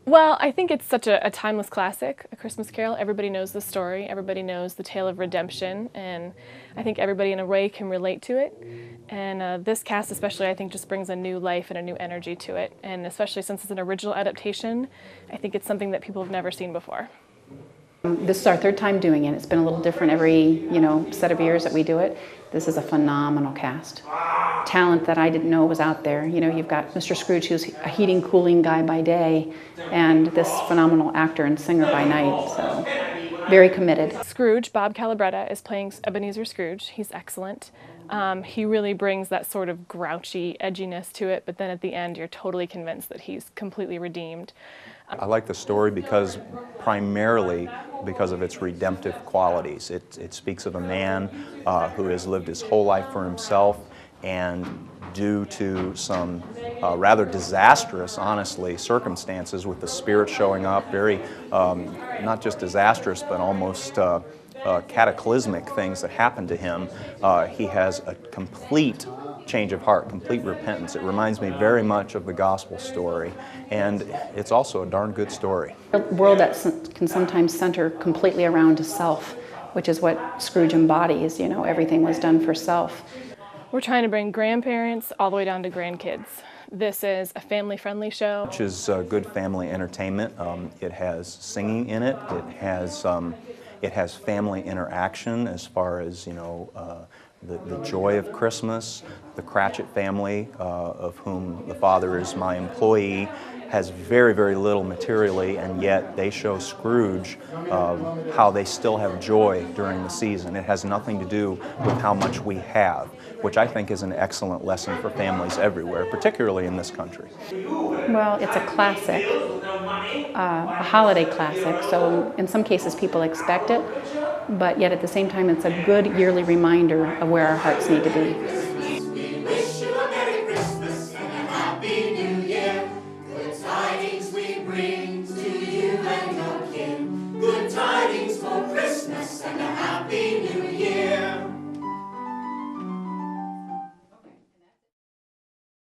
Well, I think it's such a timeless classic, A Christmas Carol. Everybody knows the story, everybody knows the tale of redemption, and I think everybody in a way can relate to it. And this cast especially, I think, just brings a new life and a new energy to it. And especially since it's an original adaptation, I think it's something that people have never seen before. This is our third time doing it. It's been a little different every, set of years that we do it. This is a phenomenal cast. Talent that I didn't know was out there. You've got Mr. Scrooge, who's a heating, cooling guy by day, and this phenomenal actor and singer by night. So, very committed. Scrooge, Bob Calabretta, is playing Ebenezer Scrooge. He's excellent. He really brings that sort of grouchy edginess to it, but then at the end you're totally convinced that he's completely redeemed. I like the story primarily because of its redemptive qualities. It speaks of a man who has lived his whole life for himself, and due to some rather disastrous, honestly, circumstances with the spirit showing up, very, not just disastrous, but almost cataclysmic things that happened to him, he has a complete change of heart, complete repentance. It reminds me very much of the gospel story, and it's also a darn good story. A world that can sometimes center completely around self, which is what Scrooge embodies. Everything was done for self. We're trying to bring grandparents all the way down to grandkids. This is a family-friendly show. Which is good family entertainment. It has singing in it. It has family interaction as far as, the joy of Christmas. The Cratchit family, of whom the father is my employee, has very, very little materially, and yet they show Scrooge how they still have joy during the season. It has nothing to do with how much we have, which I think is an excellent lesson for families everywhere, particularly in this country. Well, it's a classic, a holiday classic, so in some cases people expect it, but yet at the same time it's a good yearly reminder of where our hearts need to be.